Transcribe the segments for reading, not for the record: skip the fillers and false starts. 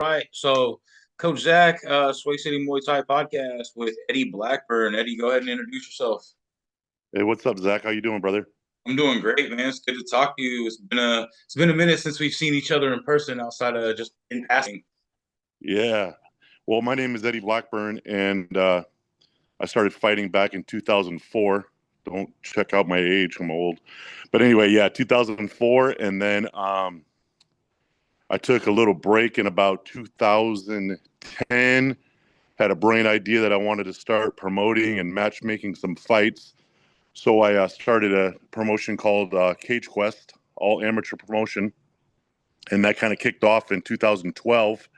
Right. So, Coach Zach, Sway City Muay Thai podcast with Eddie Blackburn. Eddie, go ahead and introduce yourself. Hey, what's up, Zach? How you doing, brother? I'm doing great, man. It's good to talk to you. It's been a minute since we've seen each other in person outside of just in passing. Yeah. Well, my name is Eddie Blackburn, and I started fighting back in 2004. Don't check out my age; I'm old. But anyway, yeah, 2004, and then I took a little break in about 2010. Had a brain idea that I wanted to start promoting and matchmaking some fights. So I started a promotion called Cage Quest, all amateur promotion, and that kind of kicked off in 2012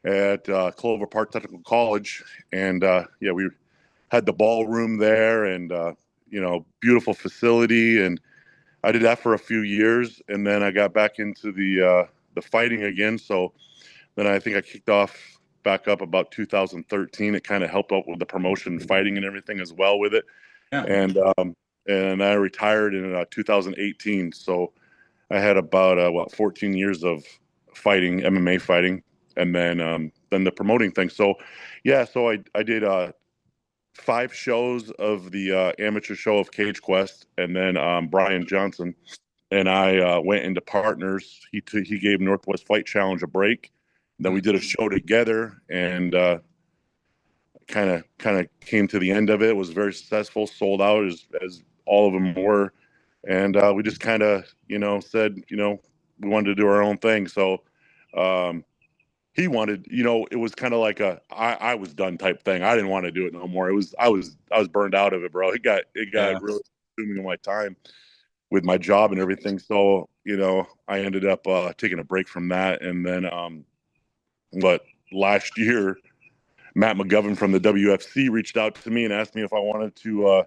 at Clover Park Technical College, and yeah, we had the ballroom there, and beautiful facility, and I did that for a few years, and then I got back into the fighting again. So then I think I kicked off back up about 2013. It kind of helped out with the promotion, fighting, and everything as well with it, Yeah. and and I retired in 2018. So I had about 14 years of fighting, MMA fighting, and then the promoting thing. So yeah, so I did 5 shows of the amateur show of Cage Quest, and then Brian Johnson and I went into partners. He gave Northwest Fight Challenge a break. Then we did a show together, and kind of came to the end of it. It was very successful, sold out as all of them were, and we just kind of said we wanted to do our own thing. So um, he wanted, it was kind of like I was done type thing. I didn't want to do it no more. I was burned out of it, bro. It got Yeah. really consuming my time with my job and everything. So I ended up taking a break from that, and then but last year Matt McGovern from the WFC reached out to me and asked me if I wanted to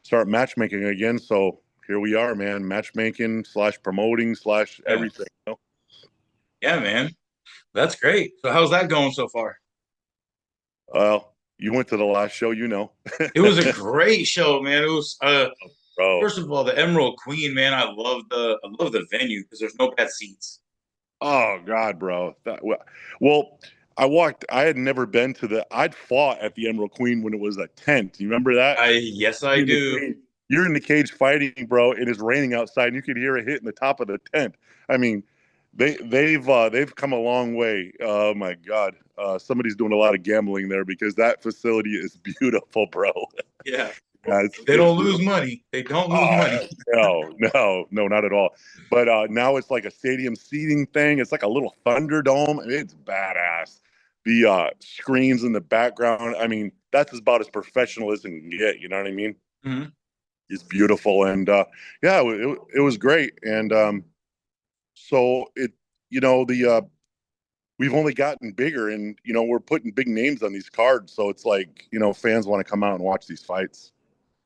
start matchmaking again. So here we are, man. Matchmaking slash promoting slash Yeah. everything. Yeah, man. That's great. So, how's that going so far? Well, you went to the last show, you know. It was a great show, man. It was Bro. first of all, the Emerald Queen, man. I love the venue because there's no bad seats. Oh God, bro. Well, I had never been to I'd fought at the Emerald Queen when it was a tent. You remember that? Yes, I You're in the do. cage, you're in the cage fighting, bro. It is raining outside, and you could hear it hitting the top of the tent. I mean, they've come a long way. Oh my God, somebody's doing a lot of gambling there because that facility is beautiful, bro. Yeah. Yeah, They it's don't lose money. They don't lose oh, money. no, not at all. But now it's like a stadium seating thing. It's like a little Thunderdome. It's badass. The screens in the background. I mean, that's about as professional as it can get. You know what I mean? Mhm. It's beautiful, and yeah, it was great. And so the we've only gotten bigger, and we're putting big names on these cards. So it's like fans want to come out and watch these fights.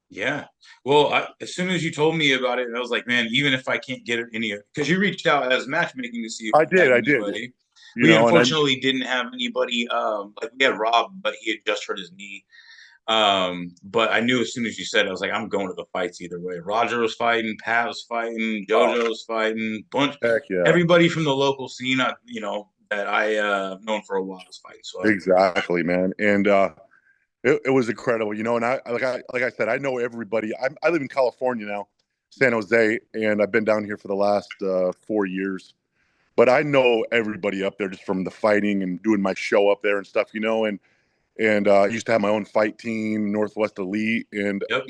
Yeah. Well, as soon as you told me about it, I was like, man, even if I can't get any, because you reached out as matchmaking to see if I we had did, I did. anybody. We And I unfortunately didn't have anybody. Like we had Rob, but he had just hurt his knee. But I knew as soon as you said it, I was like, I'm going to the fights either way. Roger was fighting, Pat was fighting, oh JoJo was fighting, bunch, heck yeah. everybody from the local scene, that I known for a while was fighting. So Exactly, man. And it was incredible, and I said, I know everybody. I live in California now, San Jose, and I've been down here for the last 4 years. But I know everybody up there just from the fighting and doing my show up there and stuff, and I used to have my own fight team, Northwest Elite, and yep.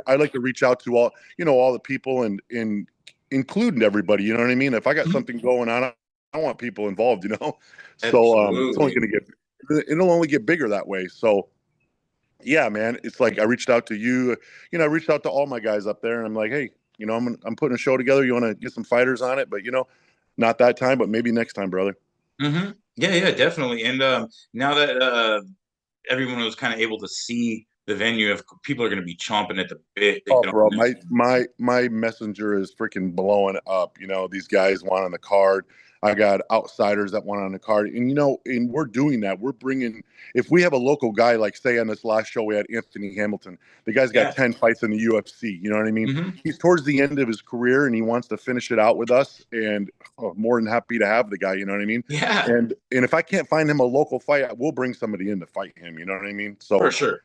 I like to reach out to all the people and including everybody. You know what I mean? If I got something going on, I want people involved. So it's only Absolutely. going to it'll only get bigger that way. So yeah, man, it's like I reached out to you. I reached out to all my guys up there, and I'm like, hey, I'm putting a show together. You want to get some fighters on it, but not that time, but maybe next time, brother. Yeah, yeah, definitely. And now that everyone was kind of able to see the venue, if people are going to be chomping at the bit to Oh, get on bro, there. my messenger is freaking blowing up. These guys want on the card. I got outsiders that want on the card. And, and we're doing that. We're bringing, if we have a local guy, like say on this last show, we had Anthony Hamilton. The guy's got Yeah. 10 fights in the UFC. You know what I mean? Hmm. He's towards the end of his career and he wants to finish it out with us. And more than happy to have the guy. You know what I mean? Yeah, And if I can't find him a local fight, I will bring somebody in to fight him. You know what I mean? for So, sure.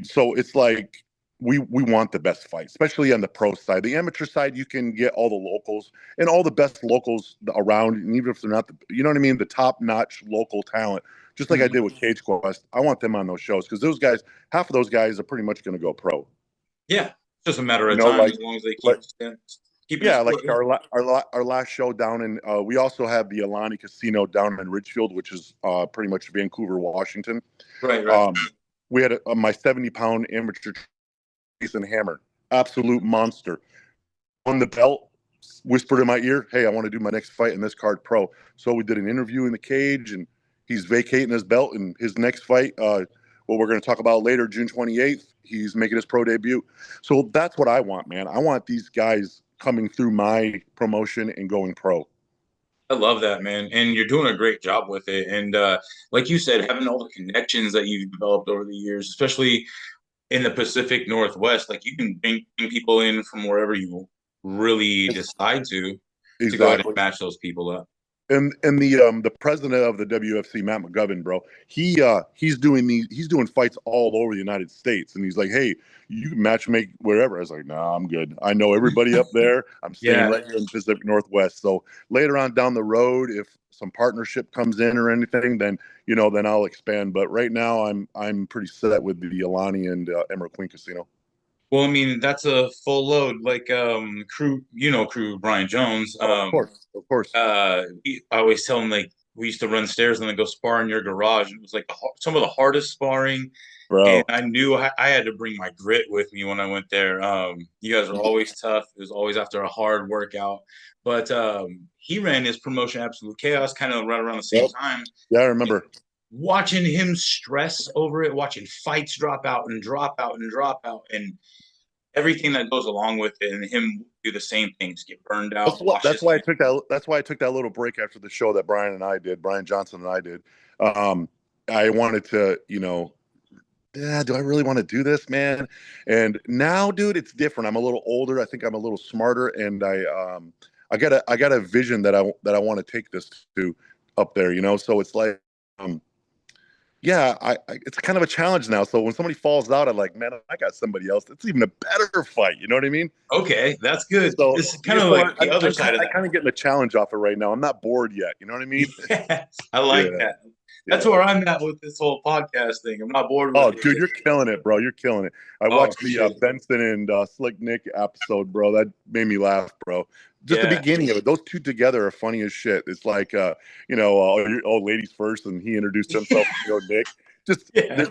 so it's like we want the best fight, especially on the pro side. The amateur side, you can get all the locals and all the best locals around, and even if they're not, you know what I mean, the top notch local talent. Just like I Hmm. did with Cage Quest, I want them on those shows because those guys, half of those guys are pretty much going to go pro. Yeah, it's just a matter You of know, time as long as they like keeping yeah, us. like our last show down in. We also have the Ilani Casino down in Ridgefield, which is pretty much Vancouver, Washington. Right, right. Um, we had my 70-pound amateur Jason Hammer, absolute monster. Won the belt, whispered in my ear, "Hey, I want to do my next fight in this card pro." So we did an interview in the cage, and he's vacating his belt. And his next fight, what we're going to talk about later, June 28th, he's making his pro debut. So that's what I want, man. I want these guys coming through my promotion and going pro. I love that, man. And you're doing a great job with it. And like you said, having all the connections that you've developed over the years, especially in the Pacific Northwest, like you can bring people in from wherever you really decide to go ahead and Exactly. match those people up. And the president of the WFC, Matt McGovern, bro, he's doing fights all over the United States, and he's like, hey, you can match make wherever. I was like, nah, I'm good. I know everybody up there. I'm staying Yeah. right here in the Pacific Northwest. So later on down the road, if some partnership comes in or anything, then then I'll expand. But right now, I'm pretty set with the Ilani and Emerald Queen Casino. Well, I mean, that's a full load. Like crew, crew Brian Jones. Oh, of course, I always tell him like we used to run stairs and then go spar in your garage. It was like some of the hardest sparring. And bro. I knew I had to bring my grit with me when I went there. You guys are always tough. It was always after a hard workout. But he ran his promotion Absolute Chaos kind of right around the same Yep. time. Yeah, I remember. Watching him stress over it, watching fights drop out and drop out and drop out, and everything that goes along with it, and him do the same things, get burned out, wash That's his why I hands. took that. That's why I took that little break after the show that Brian Johnson and I did. Um, I wanted to, yeah, do I really want to do this, man? And now, dude, it's different. I'm a little older. I think I'm a little smarter, and I got a vision that I want to take this to up there. So it's like, um, yeah, it's kind of a challenge now. So when somebody falls out, I'm like, man, I got somebody else. It's even a better fight. You know what I mean? Okay, that's good. So, This is kind of like the other side of I that. kind of getting a challenge off it right now. I'm not bored yet. You know what I mean? Yeah, I like Yeah, that. That's yeah. where I'm at with this whole podcast thing. I'm not bored with Oh, dude, it. you're killing it, bro. You're killing it. I Oh, watched the appreciate it. Benson and Slick Nick episode, bro. That made me laugh, bro. Just the Yeah. beginning of it. Those two together are funny as shit. It's like, ladies first, and he introduced himself, Nick. Just Yeah.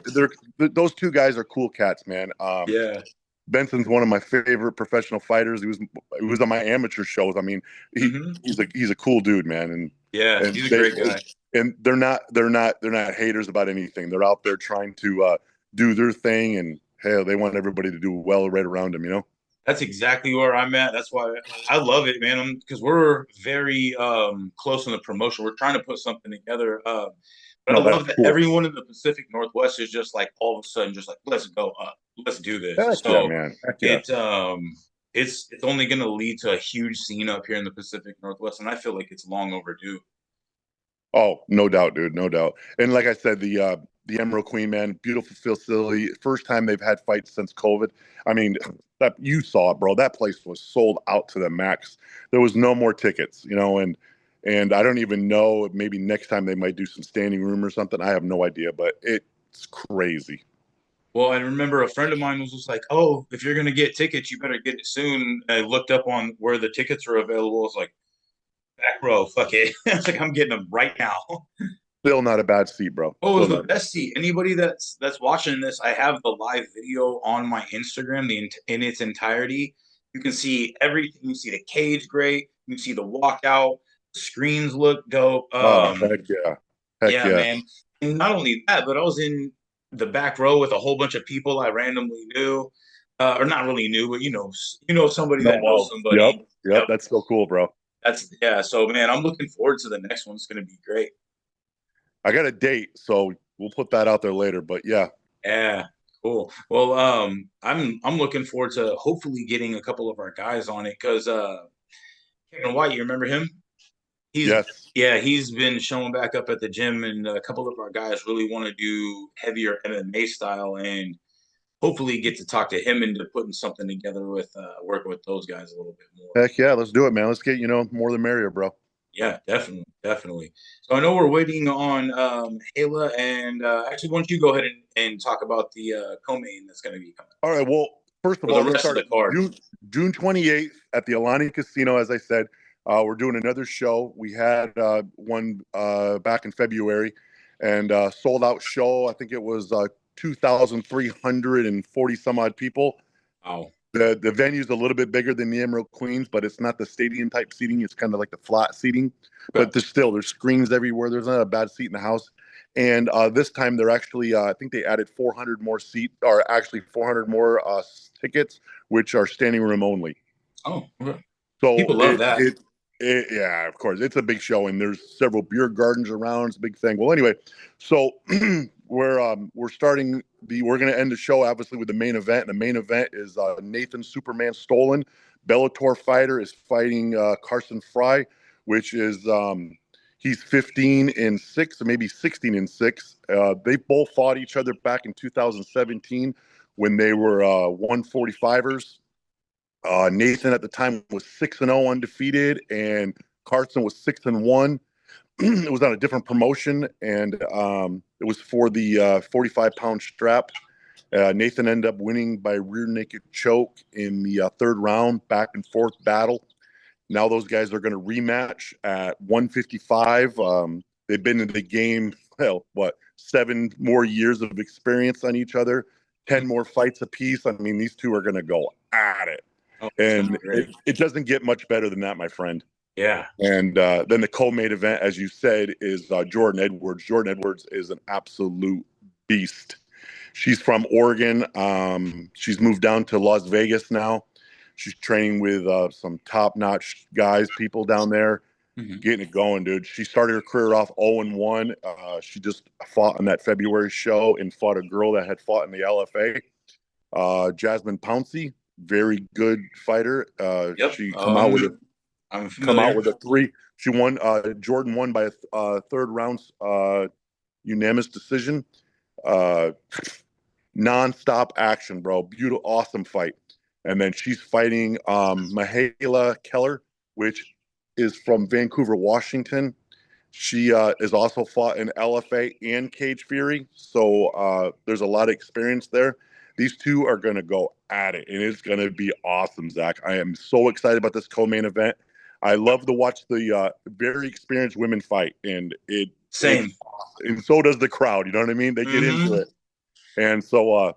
those two guys are cool cats, man. Yeah. Benson's one of my favorite professional fighters. He was on my amateur shows. I mean, Hmm. he's a cool dude, man. Yeah. And He's a they great guy. and they're not haters about anything. They're out there trying to do their thing, and hey, they want everybody to do well right around them. That's exactly where I'm at. That's why I love it, man. Because we're very close in the promotion. We're trying to put something together. But I No, love that's that cool. everyone in the Pacific Northwest is just like all of a sudden just like let's go up, let's do this. Heck yeah, So man. Heck yeah. it's only going to lead to a huge scene up here in the Pacific Northwest, and I feel like it's long overdue. Oh, no doubt, dude, no doubt. And like I said, the Emerald Queen, man, beautiful facility. First time they've had fights since COVID. I mean, that you saw it, bro. That place was sold out to the max. There was no more tickets, and I don't even know. Maybe next time they might do some standing room or something. I have no idea, but it's crazy. Well, I remember a friend of mine was just like, "Oh, if you're going to get tickets, you better get it soon." I looked up on where the tickets are available. It's like back row, fuck it. It's like I'm getting them right now. Still not a bad seat, bro. Oh, it was Still the not. best seat. Anybody that's watching this, I have the live video on my Instagram, in its entirety. You can see everything. You see the cage great. You see the walkout. The screens look dope. Oh, heck yeah. Heck Yeah, yeah. man. And not only that, but I was in the back row with a whole bunch of people I randomly knew, or not really knew, but you know somebody No, that knows wow. Yep. somebody. Yep. Yep. That's so cool, bro. That's yeah. So man, I'm looking forward to the next one. It's going to be great. I got a date, so we'll put that out there later. But yeah, Yeah, cool. Well, I'm looking forward to hopefully getting a couple of our guys on it because Kevin White, you remember him? He's yes. yeah, he's been showing back up at the gym, and a couple of our guys really want to do heavier MMA style, and hopefully get to talk to him into putting something together with working with those guys a little bit more. Heck yeah, let's do it, man. Let's get, more the merrier, bro. Yeah, definitely, definitely. So I know we're waiting on Hala, and actually, why don't you go ahead and talk about the co-main that's going to be coming, All right. Well, first of or the all, this rest of starts the card. June 28th at the Ilani Casino. As I said, we're doing another show. We had one back in February, and sold out show. I think it was 2,340 some odd people. Wow. The venue's a little bit bigger than the Emerald Queens, but it's not the stadium type seating. It's kind of like the flat seating. Okay. But there's screens everywhere. There's not a bad seat in the house. And this time they're actually, I think they added 400 more seats, or actually 400 more tickets, which are standing room only. Oh, okay. So People love that. yeah, of course, it's a big show, and there's several beer gardens around. It's a big thing. Well, anyway, so we're going to end the show obviously with the main event. And the main event is Nathan Superman Stolen, Bellator fighter, is fighting Carson Fry, which is he's 15-6, or maybe 16-6. They both fought each other back in 2017 when they were 145ers. Nathan at the time was 6-0 undefeated, and Carson was 6-1. It was on a different promotion, and it was for the 45-pound strap. Nathan ended up winning by rear naked choke in the third round, back and forth battle. Now those guys are going to rematch at 155. They've been in the game, 7 more years of experience on each other, 10 more fights apiece. I mean, these two are going to go at it. Oh, And great. it doesn't get much better than that, my friend. Yeah. And then the co-main event, as you said, is Jordyn Edewards. Jordyn Edewards is an absolute beast. She's from Oregon. She's moved down to Las Vegas now. She's training with some top-notch guys, people down there, getting it going, dude. She started her career off 0-1. She just fought on that February show and fought a girl that had fought in the LFA. Jasmine Pouncey, very good fighter. Yep. She come out with a 3. She won. Jordyn won by a third round unanimous decision. Non-stop action, bro. Beautiful, awesome fight. And then she's fighting Mihaela Keller, which is from Vancouver, Washington. She is also fought in LFA and Cage Fury, so there's a lot of experience there. These two are going to go at it, and it's going to be awesome, Zach. I am so excited about this co-main event. I love to watch the very experienced women fight, and Same. and so does the crowd. You know what I mean? They get into it, and so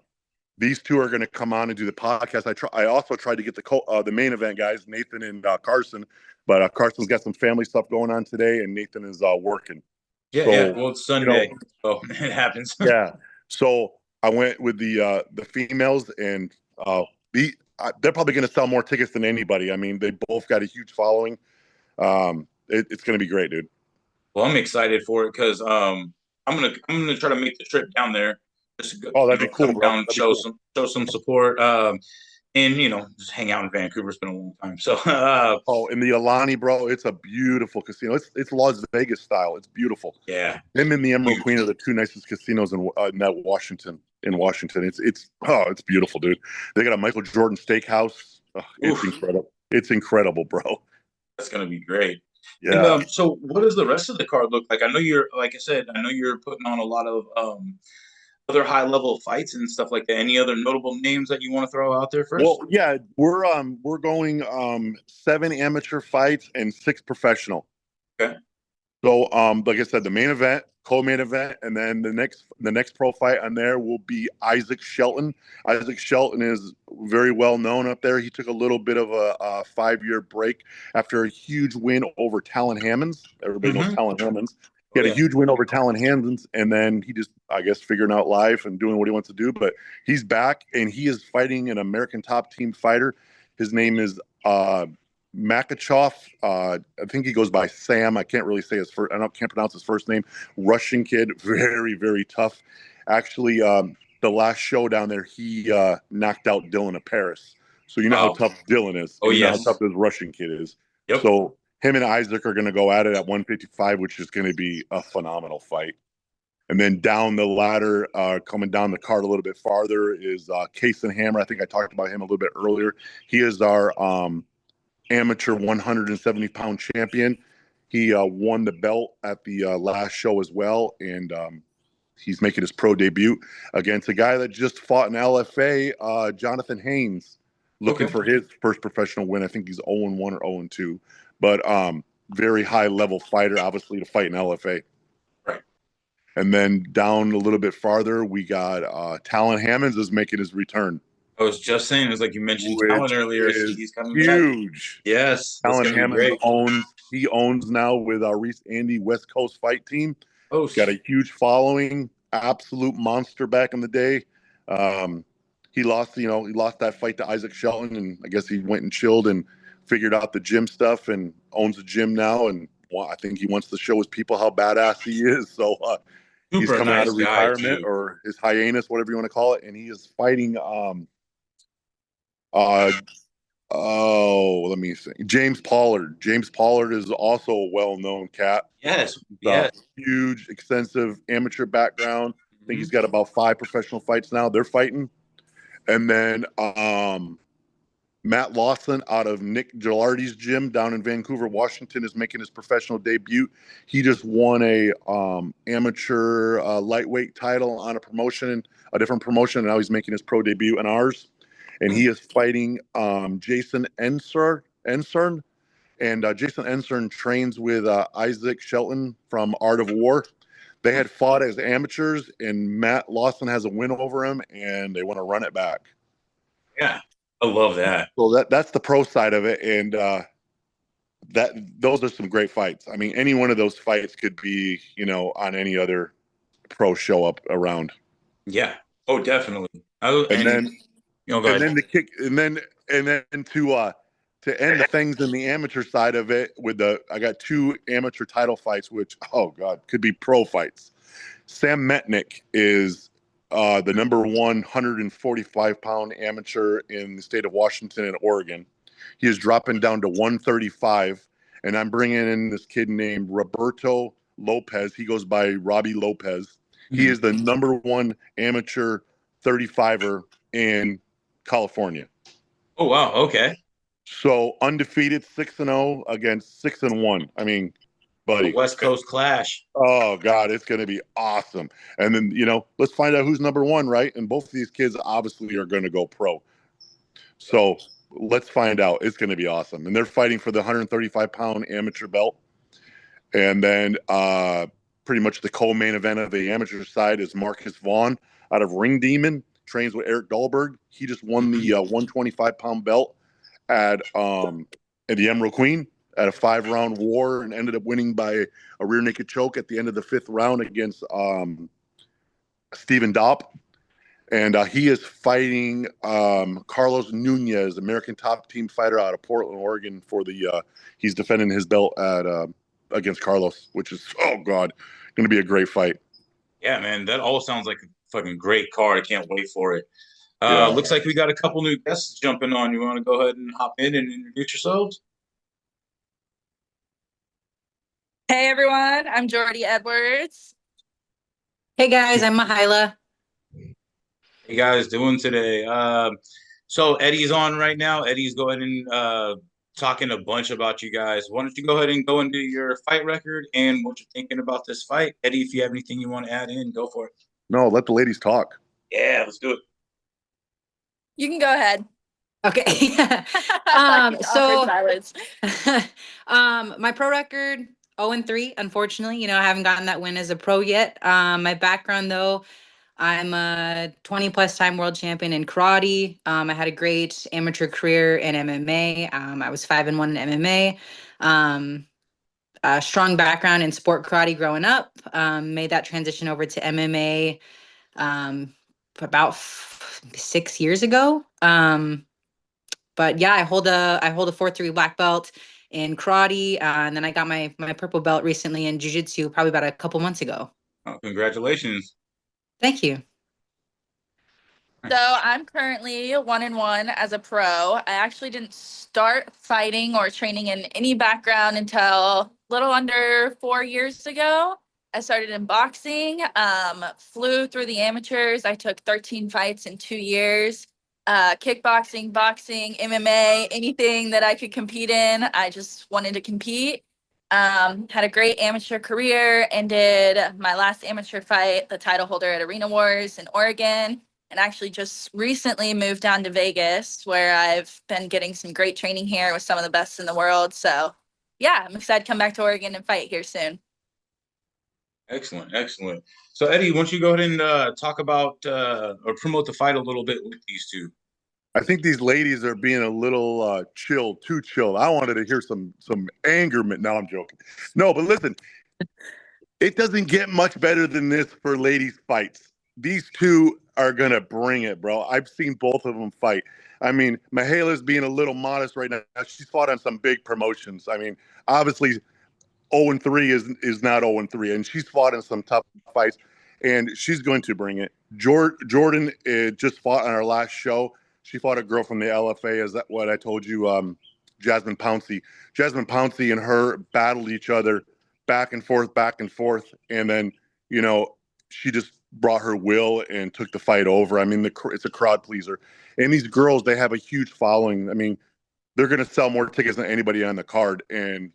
these two are going to come on and do the podcast. I also tried to get the main event guys, Nathan and Carson, but Carson's got some family stuff going on today, and Nathan is working. Yeah, so, yeah. Well, it's Sunday, so it happens. Yeah. So I went with the females, and they're probably going to sell more tickets than anybody. I mean, they both got a huge following. It's going to be great, dude. Well, I'm excited for it because I'm gonna try to make the trip down there. Just Oh, that'd be cool, come bro. down, That'd be show cool. some support, and just hang out in Vancouver. It's been a long time, so Oh, in the Ilani, bro, it's a beautiful casino. It's Las Vegas style. It's beautiful. yeah, Them and the Emerald Queen are the two nicest casinos in Washington. It's beautiful, dude. They got a Michael Jordan steakhouse. It's incredible. It's incredible, bro. that's gonna be great. And Yeah. so what does the rest of the card look like? I know you're, like I said, I know you're putting on a lot of other high level fights and stuff like that. Any other notable names that you want to throw out there first? Well, yeah, we're going 7 amateur fights and 6 professional. Okay. So like I said, the main event, co-main event, and then the next pro fight on there will be Isaac Shelton. Isaac Shelton is very well known up there. He took a little bit of a 5-year break after a huge win over Talon Hammonds. Everybody knows Talon Hammonds. He had a huge win over Talon Hammonds, and then he just, I guess, figuring out life and doing what he wants to do. But he's back, and he is fighting an American top team fighter. His name is Makachoff. I think he goes by Sam. I can't really say his first. Can't pronounce his first name. Russian kid, very very tough. Actually, the last show down there, he knocked out Dylan of Paris. So you know how Wow. tough Dylan is, Oh and you know how yes. tough this Russian kid is. Yep. So him and Isaac are going to go at it at 155, which is going to be a phenomenal fight. And then down the ladder, coming down the card a little bit farther, is Kason Hammer. I think I talked about him a little bit earlier. He is our amateur 170-pound champion. He won the belt at the last show as well, and he's making his pro debut against a guy that just fought in LFA, Jonathan Haynes, looking Okay. for his first professional win. I think he's 0-1 or 0-2, but very high-level fighter, obviously, to fight in LFA. Right. And then down a little bit farther, we got Talon Hammonds is making his return, I was just saying, it was like you mentioned Talon which earlier, so is he's coming back. huge. Yes, that's Talon gonna be Hammonds great. owns now with our Reese Andy West Coast fight team. Oh, Got a huge following, absolute monster back in the day. He lost that fight to Isaac Shelton, and I guess he went and chilled and figured out the gym stuff and owns a gym now. And I think he wants to show his people how badass he is. So he's super coming out nice of guy retirement too. or his hiatus, whatever you want to call it, and he is fighting. Uh, oh, let me see. James Pollard. James Pollard is also a well-known cat. Yes, Uh, yes. huge, extensive amateur background. I think he's Mhm. got about 5 professional fights now. They're fighting. And then Matt Lawson out of Nick Gilardi's gym down in Vancouver, Washington, is making his professional debut. He just won a amateur lightweight title on a different promotion, and now he's making his pro debut in ours. And he is fighting Jason Ensern. And Jason Ensern trains with Isaac Shelton from Art of War. They had fought as amateurs, and Matt Lawson has a win over him, and they want to run it back. Yeah, I love that. So that's the pro side of it, and those are some great fights. I mean, any one of those fights could be, on any other pro show up around. Yeah. Oh, definitely. And And then go and ahead. then the kick, and then to end the things in the amateur side of it I got 2 amateur title fights, which oh god could be pro fights. Sam Metnick is the number 145-pound amateur in the state of Washington and Oregon. He is dropping down to 135, and I'm bringing in this kid named Roberto Lopez. He goes by Robbie Lopez. He Mhm. is the number 1 amateur 35er in California. Oh wow. Okay. So undefeated 6-0 against 6-1. I mean, The buddy. West Coast Clash. Oh God, it's going to be awesome. And then let's find out who's number 1, right? And both of these kids obviously are going to go pro. So let's find out. It's going to be awesome. And they're fighting for the 135-pound amateur belt. And then pretty much the co-main event of the amateur side is Marcus Vaughn out of Ring Demon, trains with Eric Dahlberg. He just won the 125-pound belt at the Emerald Queen at a 5-round war and ended up winning by a rear naked choke at the end of the 5th round against Stephen Dopp. And he is fighting Carlos Nunez, American top team fighter out of Portland, Oregon, for the he's defending his belt at against Carlos, which is oh god, going to be a great fight. Yeah, man, that all sounds like a fucking great card. I can't wait for it. Yeah. Looks like we got a couple new guests jumping on. You want to go ahead and hop in and introduce yourselves? Hey everyone, I'm Jordyn Edewards. Hey guys, I'm Mihaela. Hey guys, doing today? So Eddie's on right now. Eddie's going and talking a bunch about you guys. Why don't you go ahead and go into your fight record and what you're thinking about this fight? Eddie, if you have anything you want to add in, go for it. No, let the ladies talk. Yeah, let's do it. You can go ahead. Okay. Awkward silence. My pro record 0-3, unfortunately. I haven't gotten that win as a pro yet. My background though, I'm a 20 plus time world champion in karate. I had a great amateur career in MMA. I was 5-1 in MMA. A strong background in sport karate growing up. Made that transition over to MMA about 6 years ago. But yeah, I hold a 4-3 black belt in karate, and then I got my purple belt recently in jiu-jitsu, probably about a couple months ago. Oh, congratulations. Thank you. So I'm currently 1-1 as a pro. I actually didn't start fighting or training in any background until a little under 4 years ago. I started in boxing, flew through the amateurs. I took 13 fights in 2 years. Kickboxing, boxing, MMA, anything that I could compete in. I just wanted to compete. Had a great amateur career and did my last amateur fight, the title holder at Arena Wars in Oregon, and actually just recently moved down to Vegas, where I've been getting some great training here with some of the best in the world. So yeah, I'm excited to come back to Oregon and fight here soon. Excellent, excellent. So Eddie, why don't you go ahead and talk about or promote the fight a little bit with these two? I think these ladies are being a little chilled, too chilled. I wanted to hear some angerment. No, I'm joking. No, but listen, it doesn't get much better than this for ladies fights. These two are gonna bring it, bro. I've seen both of them fight. I mean, Mihaela's being a little modest right now. She's fought on some big promotions. I mean, obviously 0-3 is not 0-3, and she's fought in some tough fights, and she's going to bring it. Jordyn just fought on our last show. She fought a girl from the LFA, is that what I told you? Jasmine Pouncey. Jasmine Pouncey and her battled each other back and forth, and then she just brought her will and took the fight over. I mean, it's a crowd pleaser, and these girls, they have a huge following. I mean, they're going to sell more tickets than anybody on the card, and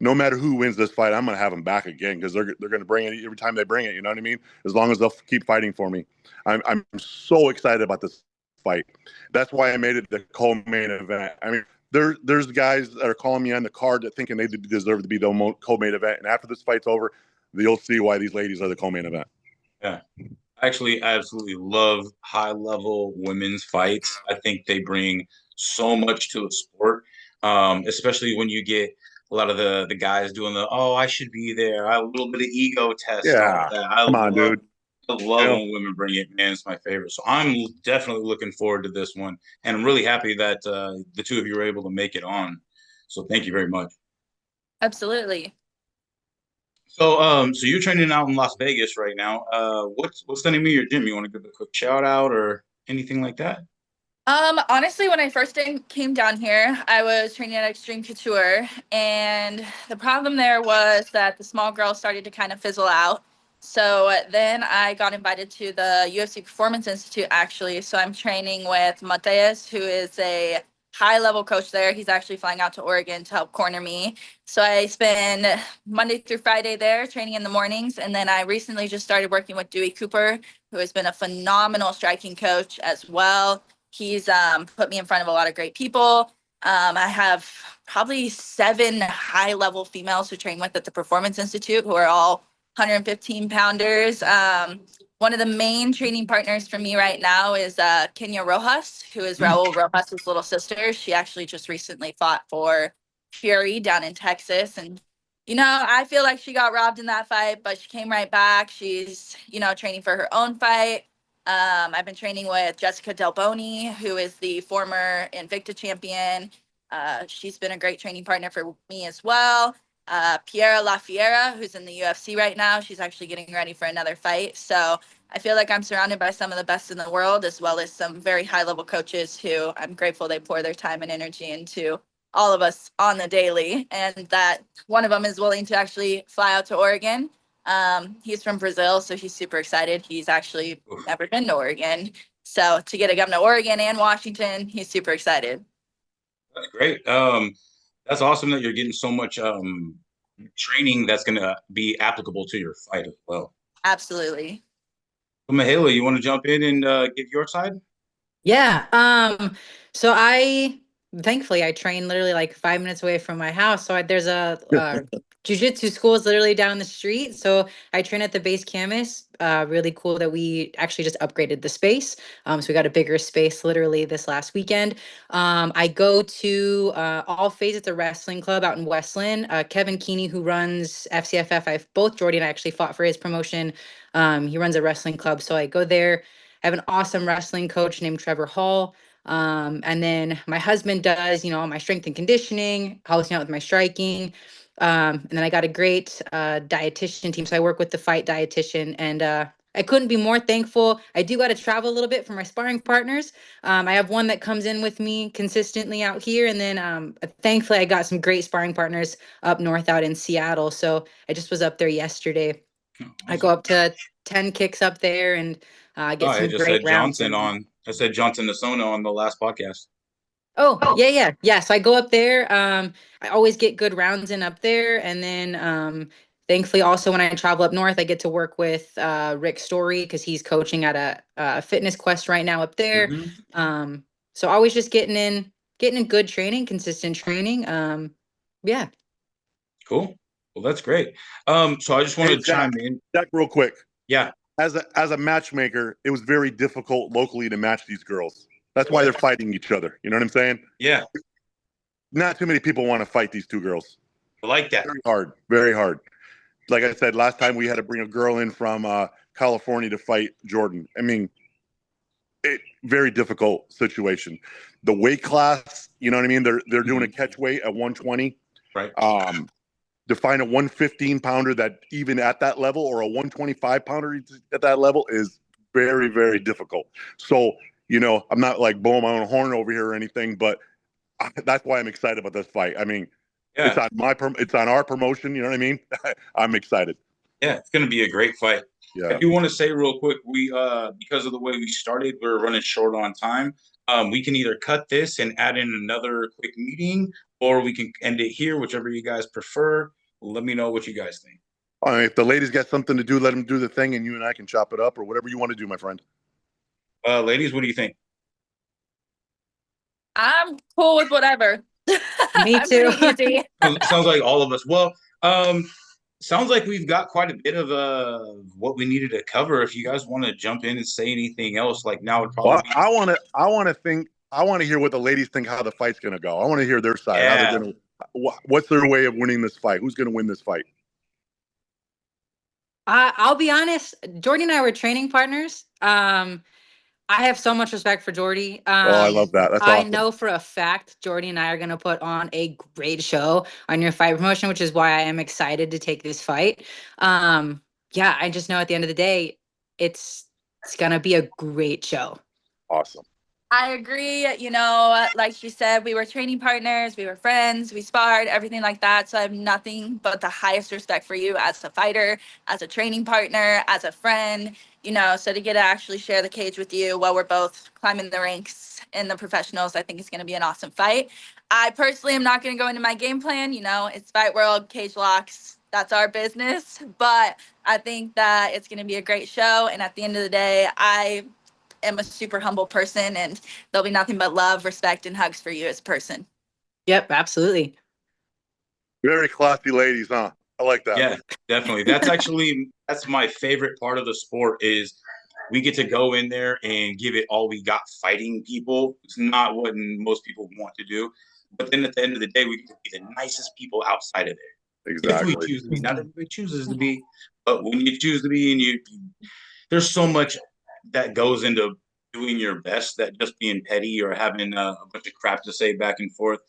no matter who wins this fight, I'm going to have them back again because they're going to bring it every time they bring it. You know what I mean? As long as they'll keep fighting for me. I'm so excited about this fight. That's why I made it the co-main event. I mean, there's guys that are calling me on the card that thinking they deserve to be the co-main event. And after this fight's over, you'll see why these ladies are the co-main event. Yeah. I actually absolutely love high-level women's fights. I think they bring so much to a sport, especially when you get a lot of the guys doing oh, I should be there. A little bit of ego test, all Yeah. that. Come on, dude. I love when women bring it, man. It's my favorite. So I'm definitely looking forward to this one. And I'm really happy that the two of you were able to make it on. So thank you very much. Absolutely. So you're training out in Las Vegas right now. What's the name of your gym? You want to give a quick shout out or anything like that? Honestly, when I first came down here, I was training at Extreme Couture, and the problem there was that the small girls started to kind of fizzle out. So then I got invited to the UFC Performance Institute, actually. So I'm training with Mateus, who is a high-level coach there. He's actually flying out to Oregon to help corner me. So I spend Monday through Friday there training in the mornings, and then I recently just started working with Dewey Cooper, who has been a phenomenal striking coach as well. He's put me in front of a lot of great people. I have probably 7 high-level females who train with at the Performance Institute who are all 115 pounders. One of the main training partners for me right now is Kenya Rojas, who is Raul Rojas's little sister. She actually just recently fought for Fury down in Texas. And, I feel like she got robbed in that fight, but she came right back. She's, training for her own fight. I've been training with Jessica Del Boni, who is the former Invicta champion. She's been a great training partner for me as well. Piera La Fiera, who's in the UFC right now. She's actually getting ready for another fight. So I feel like I'm surrounded by some of the best in the world, as well as some very high-level coaches who I'm grateful they pour their time and energy into all of us on the daily, and that one of them is willing to actually fly out to Oregon. He's from Brazil, so he's super excited. He's actually never been to Oregon. So to get to come to Oregon and Washington, he's super excited. That's great. That's awesome that you're getting so much training that's going to be applicable to your fight as well. Absolutely. So Mihaela, you want to jump in and give your side? Yeah. So thankfully I train literally like 5 minutes away from my house. So there's a jiu-jitsu school is literally down the street. So I train at the base campus. Really cool that we actually just upgraded the space. So we got a bigger space literally this last weekend. I go to All Phase at the wrestling club out in Westland. Kevin Keeney, who runs FCFF, both Jordyn and I actually fought for his promotion. He runs a wrestling club. So I go there. I have an awesome wrestling coach named Trevor Hall. And then my husband does, all my strength and conditioning, helps me out with my striking. And then I got a great dietitian team. So I work with the fight dietitian, and I couldn't be more thankful. I do got to travel a little bit for my sparring partners. I have one that comes in with me consistently out here. And then thankfully, I got some great sparring partners up north out in Seattle. So I just was up there yesterday. I go up to 10 kicks up there and Oh, get I some just great had rounds Johnson in. on. I said Johnson Nasona on the last podcast. Oh, yeah. So I go up there. I always get good rounds in up there. And then thankfully also when I travel up north, I get to work with Rick Story because he's coaching at a fitness quest right now up there. So always just getting in good training, consistent training. Yeah. Cool. Well, that's great. So I just want Hey, to Zach, chime in. Zach, real quick. Yeah. As a matchmaker, it was very difficult locally to match these girls. That's why they're fighting each other. You know what I'm saying? Yeah. Not too many people want to fight these two girls. I like that. Very hard. Very hard. Like I said, last time we had to bring a girl in from California to fight Jordyn. I mean, very difficult situation. The weight class, you know what I mean? They're doing a catch weight at 120. Right. To find a 115 pounder that even at that level, or a 125 pounder at that level, is very, very difficult. So, I'm not like blowing my own horn over here or anything, but that's why I'm excited about this fight. I mean, Yeah. it's on our promotion. You know what I mean? I'm excited. Yeah, it's going to be a great fight. Yeah. I do want to say real quick, we because of the way we started, we're running short on time. We can either cut this and add in another quick meeting, or we can end it here, whichever you guys prefer. Let me know what you guys think. If the ladies got something to do, let them do the thing, and you and I can chop it up, or whatever you want to do, my friend. Ladies, what do you think? I'm cool with whatever. Me I'm too. pretty easy. Sounds like all of us. Well, sounds like we've got quite a bit of what we needed to cover. If you guys want to jump in and say anything else, like now would probably. Well, I want to hear what the ladies think, how the fight's going to go. I want to hear their side. Yeah. How they're going to. What's their way of winning this fight? Who's going to win this fight? I'll be honest, Jordy and I were training partners. I have so much respect for Jordy. I love that. That's I awesome. know for a fact Jordy and I are going to put on a great show on your fight promotion, which is why I am excited to take this fight. Yeah, I just know at the end of the day, it's going to be a great show. Awesome. I agree. Like she said, we were training partners, we were friends, we sparred, everything like that. So I have nothing but the highest respect for you as a fighter, as a training partner, as a friend, so to get to actually share the cage with you while we're both climbing the ranks in the professionals, I think it's going to be an awesome fight. I personally am not going to go into my game plan. It's Fight World, cage locks. That's our business. But I think that it's going to be a great show. And at the end of the day, I am a super humble person, and there'll be nothing but love, respect, and hugs for you as a person. Yep, absolutely. Very classy ladies, huh? I like that. Yeah, definitely. That's my favorite part of the sport is we get to go in there and give it all we got fighting people. It's not what most people want to do. But then at the end of the day, we get to be the nicest people outside of there. Exactly. If we choose to be. Not everybody chooses to be, but when you choose to be, and there's so much that goes into doing your best that just being petty or having a bunch of crap to say back and forth.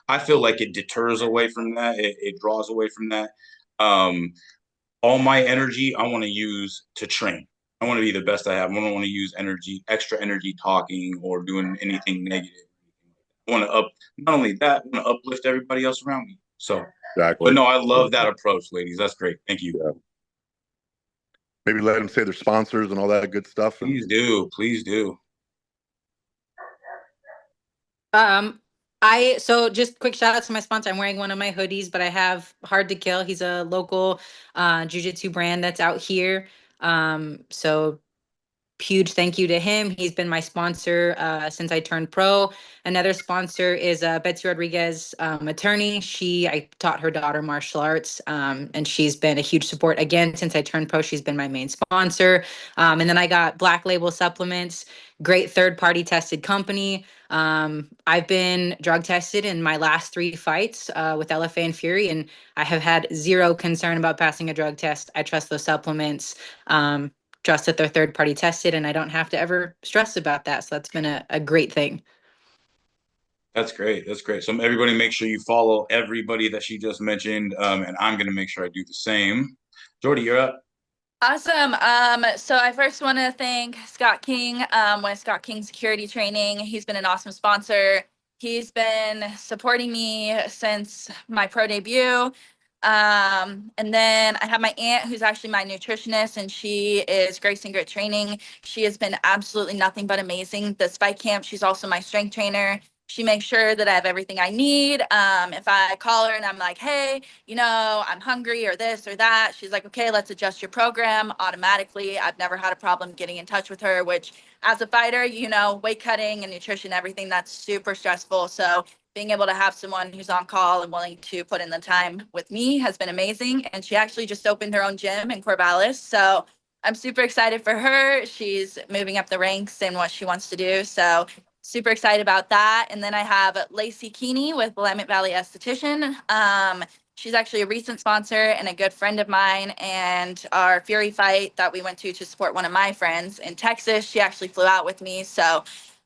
I feel like it deters away from that. It draws away from that. All my energy I want to use to train. I want to be the best I have. I don't want to use extra energy talking or doing anything negative. I want to not only that, I want to uplift everybody else around me. So, Exactly. but no, I love that approach, ladies. That's great. Thank you. Yeah. Maybe let them say their sponsors and all that good stuff. Please do. Please do. So just quick shout out to my sponsor. I'm wearing one of my hoodies, but I have Hard to Kill. He's a local jiu-jitsu brand that's out here. So huge thank you to him. He's been my sponsor since I turned pro. Another sponsor is Betsy Rodriguez, attorney. I taught her daughter martial arts, and she's been a huge support. Again, since I turned pro, she's been my main sponsor. And then I got Black Label Supplements, great third-party tested company. I've been drug tested in my last 3 fights with LFA and Fury, and I have had zero concern about passing a drug test. I trust those supplements. Trust that they're third party tested, and I don't have to ever stress about that. So that's been a great thing. That's great. That's great. So everybody make sure you follow everybody that she just mentioned. And I'm gonna make sure I do the same. Jordy, you're up. Awesome. So I first want to thank Scott King, with Scott King Security Training. He's been an awesome sponsor. He's been supporting me since my pro debut. And then I have my aunt, who's actually my nutritionist, and she is Grace and Grit Training. She has been absolutely nothing but amazing. The Spike Camp, she's also my strength trainer. She makes sure that I have everything I need. If I call her and I'm like, hey, I'm hungry or this or that, she's like, okay, let's adjust your program automatically. I've never had a problem getting in touch with her, which as a fighter, weight cutting and nutrition, everything that's super stressful. So being able to have someone who's on call and willing to put in the time with me has been amazing. And she actually just opened her own gym in Corvallis. So I'm super excited for her. She's moving up the ranks in what she wants to do. So super excited about that. And then I have Lacey Keeney with Willamette Valley Esthetician. She's actually a recent sponsor and a good friend of mine. And our Fury fight that we went to support one of my friends in Texas, she actually flew out with me. So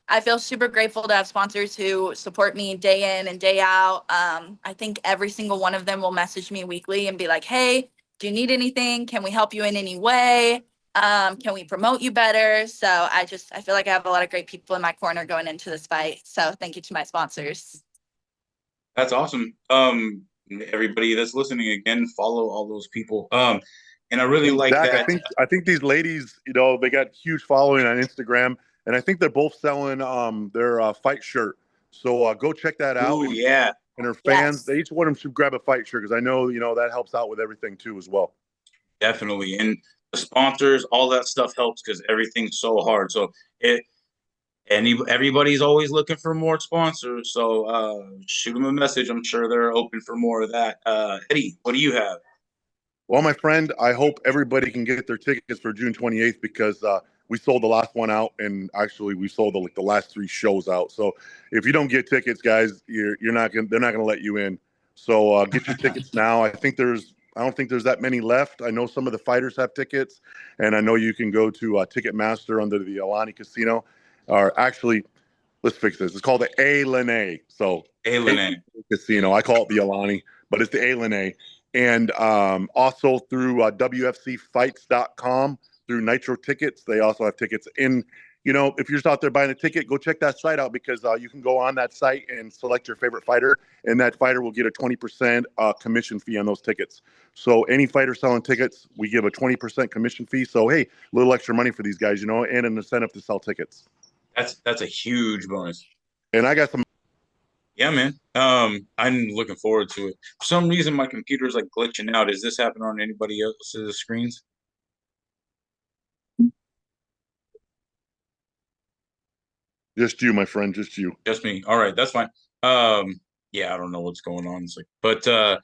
I feel super grateful to have sponsors who support me day in and day out. I think every single one of them will message me weekly and be like, hey, do you need anything? Can we help you in any way? Can we promote you better? So I feel like I have a lot of great people in my corner going into this fight. So thank you to my sponsors. That's awesome. Everybody that's listening again, follow all those people. And I really And like Zach, that. I think these ladies, they got huge following on Instagram, and I think they're both selling their fight shirt. So go check that out. Ooh, yeah, And her fans, Yes. they each one of them should grab a fight shirt because I know that helps out with everything too as well. definitely. And the sponsors, all that stuff helps because everything's so hard. So everybody's always looking for more sponsors. So shoot them a message. I'm sure they're open for more of that. Eddie, what do you have? Well, my friend, I hope everybody can get their tickets for June 28th because we sold the last one out, and actually we sold the last 3 shows out. So if you don't get tickets, guys, you're not gonna they're not gonna let you in. So get your tickets now. I don't think there's that many left. I know some of the fighters have tickets, and I know you can go to Ticketmaster under the Ilani Casino, or actually, let's fix this. It's called the Ilani. So Alien. Casino. I call it the Ilani, but it's the Ilani. And also through WFCfights.com, through Nitro Tickets. They also have tickets in. If you're just out there buying a ticket, go check that site out because you can go on that site and select your favorite fighter, and that fighter will get a 20% commission fee on those tickets. So any fighter selling tickets, we give a 20% commission fee. So hey, a little extra money for these guys, and an incentive to sell tickets. That's a huge bonus. And I got some. Yeah, man. I'm looking forward to it. For some reason, my computer's like glitching out. Is this happening on anybody else's screens? Just you, my friend, just you. Just me. All right, that's fine. Yeah, I don't know what's going on. It's like, but I'm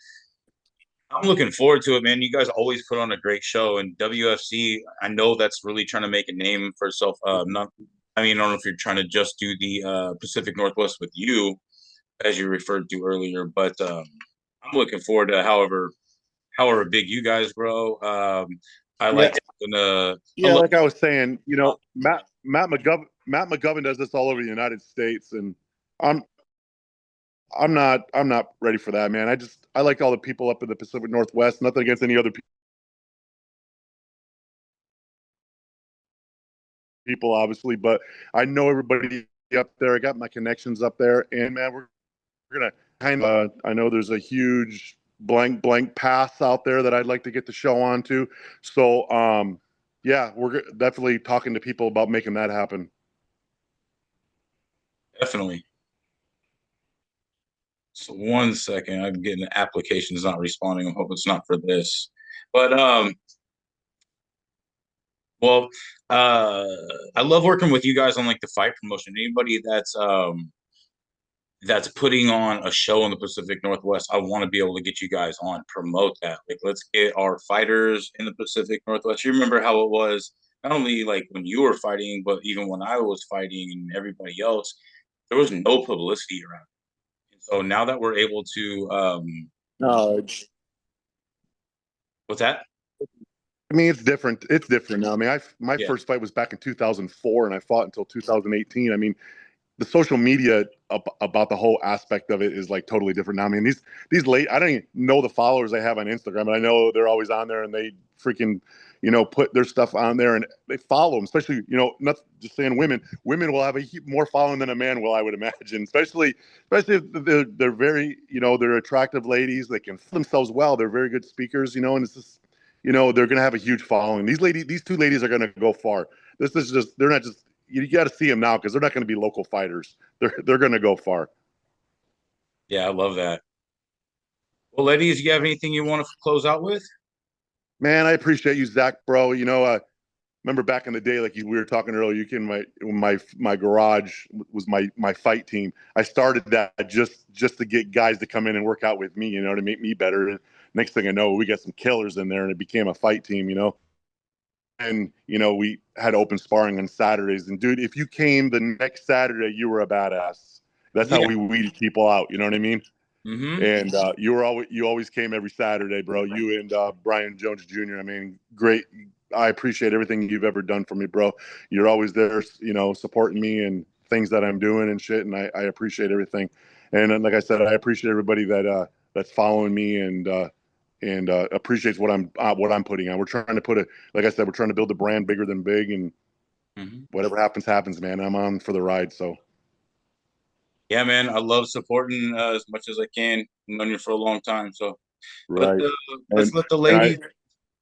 looking forward to it, man. You guys always put on a great show, and WFC, I know that's really trying to make a name for itself. Not, I mean, I don't know if you're trying to just do the Pacific Northwest with you, as you referred to earlier, but I'm looking forward to however big you guys grow. I like Yeah, like I was saying, Matt McGovern does this all over the United States, and I'm I'm not ready for that, man. I like all the people up in the Pacific Northwest. Nothing against any other people, obviously, but I know everybody up there. I got my connections up there, and man, we're gonna kind of. I know there's a huge blank pass out there that I'd like to get the show on to. So, yeah, we're definitely talking to people about making that happen. definitely. So 1 second, I'm getting the application is not responding. I hope it's not for this. But well, uh, I love working with you guys on like the fight promotion. Anybody that's putting on a show in the Pacific Northwest, I want to be able to get you guys on, promote that. Like, let's get our fighters in the Pacific Northwest. You remember how it was not only like when you were fighting, but even when I was fighting and everybody else, there was no publicity around. And so now that we're able to, No, what's that? I mean, it's different. It's different now. I mean, my Yeah, first fight was back in 2004, and I fought until 2018. I mean, the social media about the whole aspect of it is like totally different now. I mean, these late, I don't even know the followers I have on Instagram, but I know they're always on there and they freaking, put their stuff on there and they follow them, especially, not just saying women. Women will have more following than a man will, I would imagine, especially if they're very, they're attractive ladies. They can themselves well. They're very good speakers, and it's just, they're going to have a huge following. These two ladies are going to go far. This is just, they're not just, you got to see them now because they're not going to be local fighters. They're going to go far. Yeah, I love that. Well, ladies, you have anything you want to close out with? Man, I appreciate you, Zach, bro. Remember back in the day, like we were talking earlier, you can my garage was my fight team. I started that just to get guys to come in and work out with me, to make me better. And next thing I know, we got some killers in there, and it became a fight team, And we had open sparring on Saturdays. And dude, if you came the next Saturday, you were a badass. That's how we weeded people out. You know what I mean? Mm-hmm. And you always came every Saturday, bro. You and Brian Jones Jr. I mean, great. I appreciate everything you've ever done for me, bro. You're always there, supporting me and things that I'm doing and shit. And I appreciate everything. And like I said, I appreciate everybody that's following me and appreciates what I'm putting on. We're trying to like I said, we're trying to build a brand bigger than big, and whatever happens, man. I'm on for the ride. So. Yeah, man, I love supporting as much as I can. I've known you for a long time, so Right. let's let the ladies.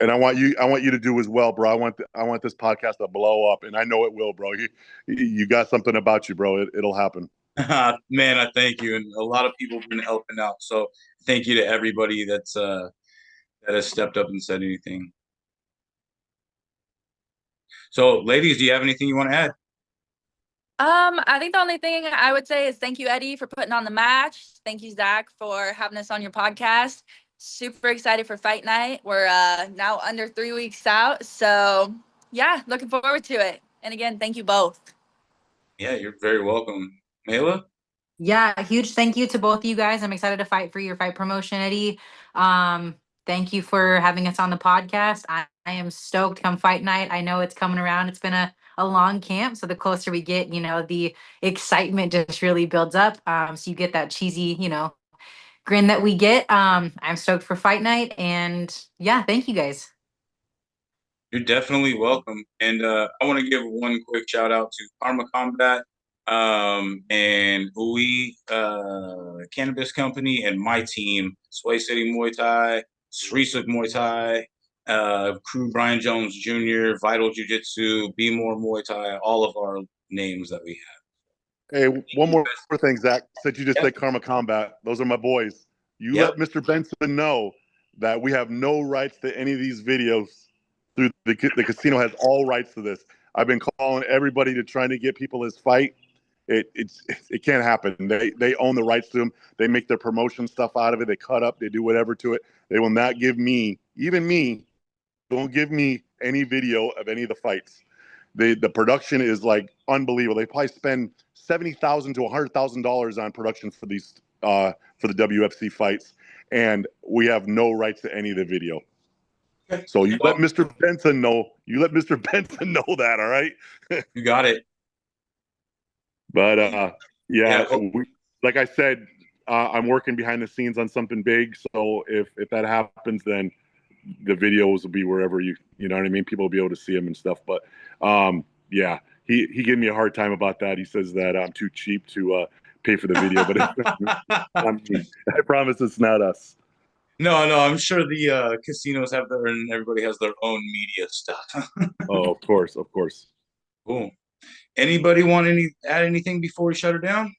I want you to do as well, bro. I want this podcast to blow up, and I know it will, bro. You got something about you, bro. It'll happen. Man, I thank you, and a lot of people have been helping out. So thank you to everybody that has stepped up and said anything. So, ladies, do you have anything you want to add? I think the only thing I would say is thank you, Eddie, for putting on the match. Thank you, Zach, for having us on your podcast. Super excited for fight night. We're now under 3 weeks out. So, yeah, looking forward to it. And again, thank you both. Yeah, you're very welcome. Mihaela? Yeah, a huge thank you to both of you guys. I'm excited to fight for your fight promotion, Eddie. Thank you for having us on the podcast. I am stoked come fight night. I know it's coming around. It's been a long camp. So the closer we get, the excitement just really builds up. So you get that cheesy, grin that we get. I'm stoked for fight night. And yeah, thank you guys. You're definitely welcome. And I want to give one quick shout out to Karma Combat and Muay Cannabis Company and my team, Sway City Muay Thai, Srisuk Muay Thai, Crew Brian Jones Jr., Vital Jiu Jitsu, Be More Muay Thai, all of our names that we have. Hey, one more thing, Zach. Since you just said Karma Combat, those are my boys. You let Mr. Benson know that we have no rights to any of these videos. Through the casino has all rights to this. I've been calling everybody to trying to get people this fight. It can't happen. They own the rights to them. They make their promotion stuff out of it. They cut up. They do whatever to it. They will not give me, even me, don't give me any video of any of the fights. The production is like unbelievable. They probably spend $70,000 to $100,000 on production for these for the WFC fights, and we have no rights to any of the video. So you let Mr. Benson know. You let Mr. Benson know that. All right. You got it. But like I said, I'm working behind the scenes on something big. So if that happens, then the videos will be wherever you know what I mean. People will be able to see them and stuff. But he gave me a hard time about that. He says that I'm too cheap to pay for the video, but I promise it's not us. No, I'm sure the casinos have their, and everybody has their own media stuff. Oh, of course. Cool. Anybody want add anything before we shut her down?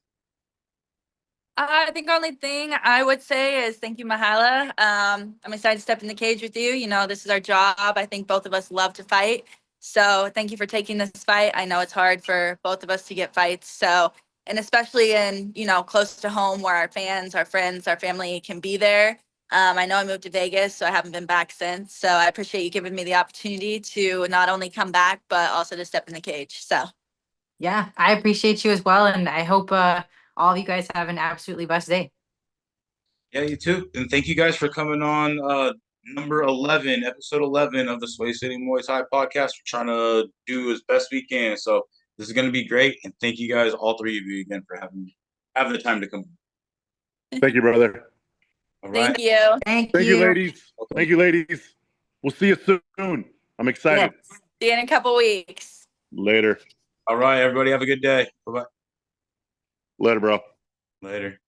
I think the only thing I would say is thank you, Mihaela. I'm excited to step in the cage with you. This is our job. I think both of us love to fight. So thank you for taking this fight. I know it's hard for both of us to get fights. So, and especially in, close to home where our fans, our friends, our family can be there. I know I moved to Vegas, so I haven't been back since. So I appreciate you giving me the opportunity to not only come back, but also to step in the cage. So. Yeah, I appreciate you as well. And I hope all of you guys have an absolutely best day. Yeah, you too. And thank you guys for coming on episode 11 of the Sway City Muay Thai podcast. We're trying to do as best we can. So This is going to be great. And thank you guys, all three of you, again for having the time to come. Thank you, brother. All right. Thank you. Thank Thank you, you. ladies. Thank you, ladies. We'll see you soon. I'm excited. Yes. See you in a couple weeks. Later. All right, everybody. Have a good day. Bye-bye. Later, bro. Later.